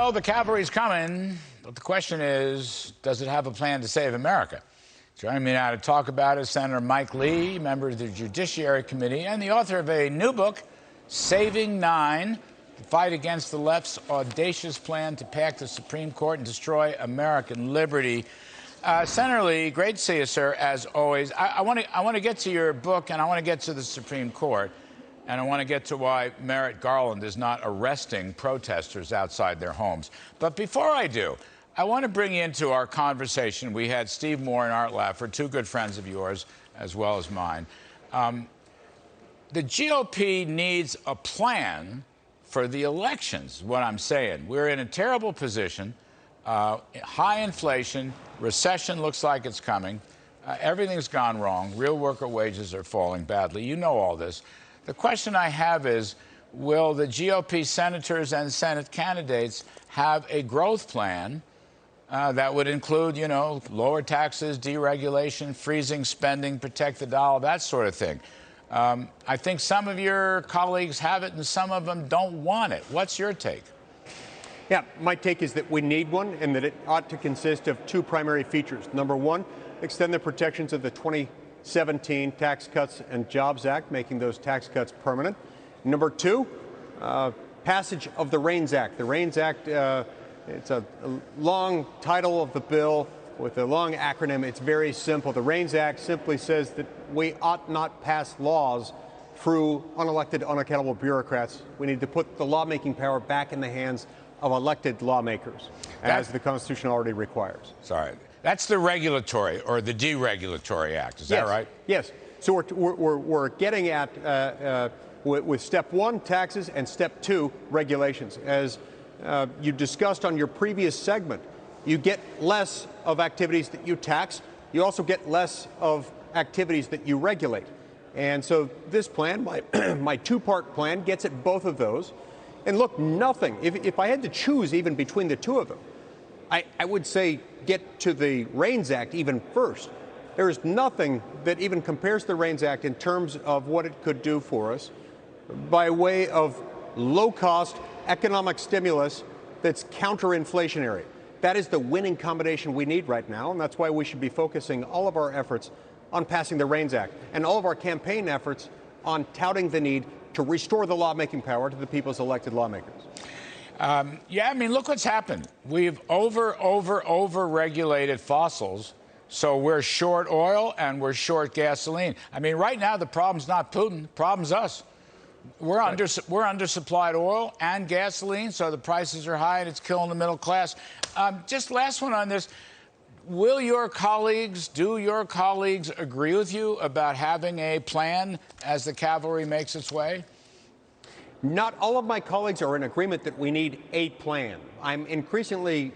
Well, the cavalry's coming, but the question is, does it have a plan to save America? Joining me now to talk about it is Senator Mike Lee, member of the Judiciary Committee and the author of a new book, Saving Nine, the fight against the left's audacious plan to pack the Supreme Court and destroy American liberty. Senator Lee, great to see you, sir, as always. I want to get to your book, and I want to get to the Supreme Court, and I want to get to why Merrick Garland is not arresting protesters outside their homes. But before I do, I want to bring you into our conversation. We had Steve Moore and Art Laffer, two good friends of yours, as well as mine. The GOP needs a plan for the elections, what I'm saying. We're in a terrible position. High inflation, recession looks like it's coming. Everything's gone wrong. Real worker wages are falling badly. You know all this. The question I have is, will the GOP senators and Senate candidates have a growth plan that would include, you know, lower taxes, deregulation, freezing spending, protect the dollar, that sort of thing? I think some of your colleagues have it and some of them don't want it. What's your take? Yeah, my take is that we need one and that it ought to consist of two primary features. Number one, extend the protections of the 2017 Tax Cuts and Jobs Act, making those tax cuts permanent. Number two, passage of the REINS Act. The REINS Act, it's a long title of the bill with a long acronym. It's very simple. The REINS Act simply says that we ought not pass laws through unelected, unaccountable bureaucrats. We need to put the lawmaking power back in the hands of elected lawmakers, as the Constitution already requires. Sorry. That's the regulatory or the deregulatory act. Is that right? Yes. So we're getting at, with step one, taxes, and step two, regulations. As you discussed on your previous segment, you get less of activities that you tax. You also get less of activities that you regulate. And so this plan, my two-part plan, gets at both of those. And look, nothing, if I had to choose even between the two of them, I would say get to the REINS Act even first. There is nothing that even compares to the REINS Act in terms of what it could do for us by way of low-cost economic stimulus that's counter-inflationary. That is the winning combination we need right now, and that's why we should be focusing all of our efforts on passing the REINS Act and all of our campaign efforts on touting the need to restore the lawmaking power to the people's elected lawmakers. Yeah, I mean, look what's happened. We've over-regulated fossils, so we're short oil and we're short gasoline. I mean, right now the problem's not Putin, the problem's us. We're undersupplied oil and gasoline, so the prices are high and it's killing the middle class. Just last one on this. Do your colleagues agree with you about having a plan as the cavalry makes its way? Not all of my colleagues are in agreement that we need a plan. I'm increasingly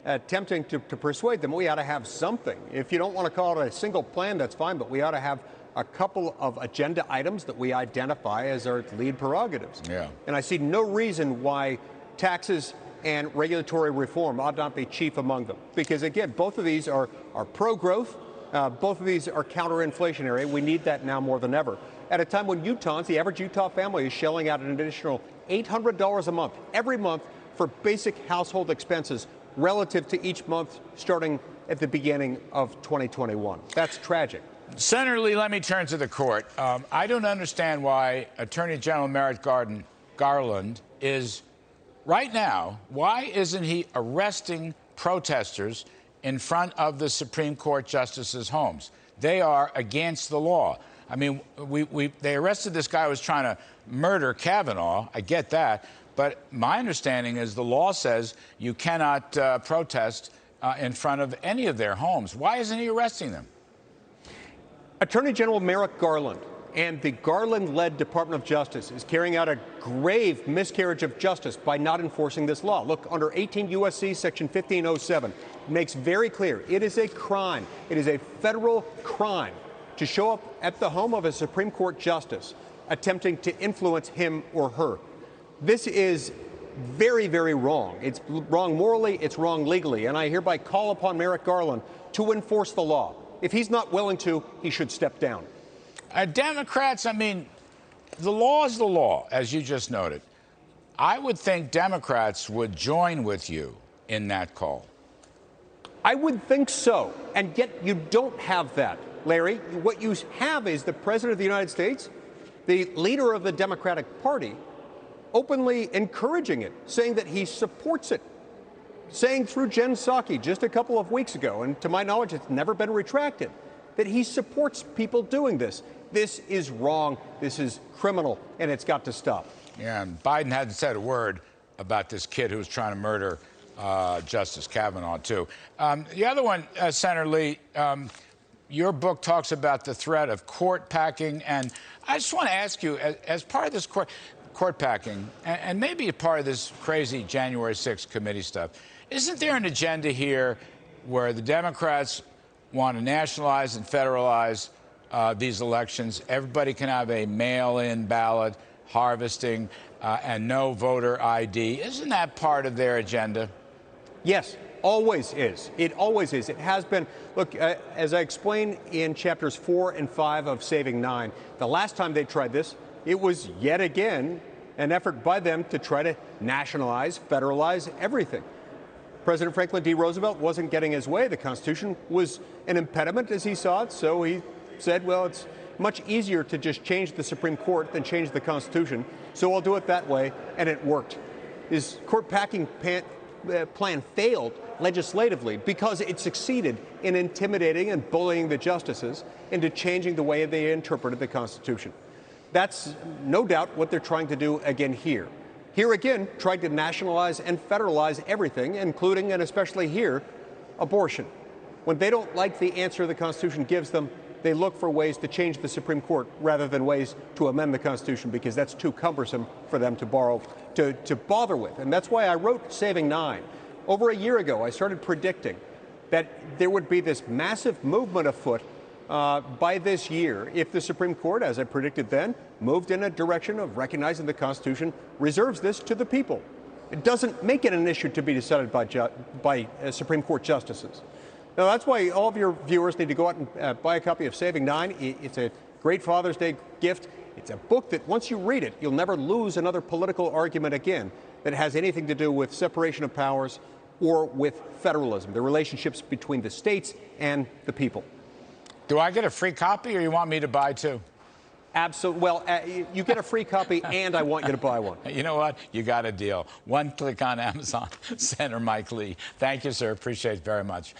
attempting to persuade them we ought to have something. If you don't want to call it a single plan, that's fine, but we ought to have a couple of agenda items that we identify as our lead prerogatives. Yeah. And I see no reason why taxes and regulatory reform ought not be chief among them. Because, again, both of these are pro-growth. Both of these are counter-inflationary. We need that now more than ever. At a time when Utahns, the average Utah family, is shelling out an additional $800 a month, every month, for basic household expenses relative to each month starting at the beginning of 2021. That's tragic. Senator Lee, let me turn to the court. I don't understand why Attorney General Merrick Garland is, right now, why isn't he arresting protesters in front of the Supreme Court justices' homes? They are against the law. I mean, they arrested this guy who was trying to murder Kavanaugh. I get that. But my understanding is the law says you cannot protest in front of any of their homes. Why isn't he arresting them? Attorney General Merrick Garland and the Garland-led Department of Justice is carrying out a grave miscarriage of justice by not enforcing this law. Look, under 18 U.S.C. Section 1507, it makes very clear it is a crime. It is a federal crime to show up at the home of a Supreme Court justice attempting to influence him or her. This is very, very wrong. It's wrong morally, it's wrong legally, and I hereby call upon Merrick Garland to enforce the law. If he's not willing to, he should step down. Democrats, I mean, the law is the law, as you just noted. I would think Democrats would join with you in that call. I would think so. And yet you don't have that, Larry. What you have is the President of the United States, the leader of the Democratic Party, openly encouraging it, saying that he supports it, saying through Jen Psaki just a couple of weeks ago, and to my knowledge it's never been retracted, that he supports people doing this. This is wrong, this is criminal, and it's got to stop. Yeah, and Biden hadn't said a word about this kid who was trying to murder Justice Kavanaugh, too. The other one, Senator Lee, your book talks about the threat of court packing, and I just want to ask you, as part of this court packing, and maybe a part of this crazy January 6th committee stuff, isn't there an agenda here where the Democrats want to nationalize and federalize these elections? Everybody can have a mail-in ballot, harvesting, and no voter ID. Isn't that part of their agenda? Yes, always is. It always is. It has been. Look, as I explained in chapters 4 and 5 of Saving 9, the last time they tried this, it was yet again an effort by them to try to nationalize, federalize everything. President Franklin D. Roosevelt wasn't getting his way. The Constitution was an impediment as he saw it, so he said, well, it's much easier to just change the Supreme Court than change the Constitution, so I'll do it that way, and it worked. His court packing plan failed legislatively because it succeeded in intimidating and bullying the justices into changing the way they interpreted the Constitution. That's no doubt what they're trying to do again here. Here again, trying to nationalize and federalize everything, including and especially here, abortion. When they don't like the answer the Constitution gives them, they look for ways to change the Supreme Court rather than ways to amend the Constitution because that's too cumbersome for them to bother with. And that's why I wrote Saving 9. Over a year ago, I started predicting that there would be this massive movement afoot by this year if the Supreme Court, as I predicted then, moved in a direction of recognizing the Constitution, reserves this to the people. It doesn't make it an issue to be decided by Supreme Court justices. Now, that's why all of your viewers need to go out and buy a copy of Saving 9. It's a great Father's Day gift. It's a book that once you read it, you'll never lose another political argument again that has anything to do with separation of powers or with federalism, the relationships between the states and the people. Do I get a free copy, or you want me to buy two? Absolutely. Well, you get a free copy, and I want you to buy one. You know what? You got a deal. One click on Amazon. Senator Mike Lee. Thank you, sir. Appreciate it very much.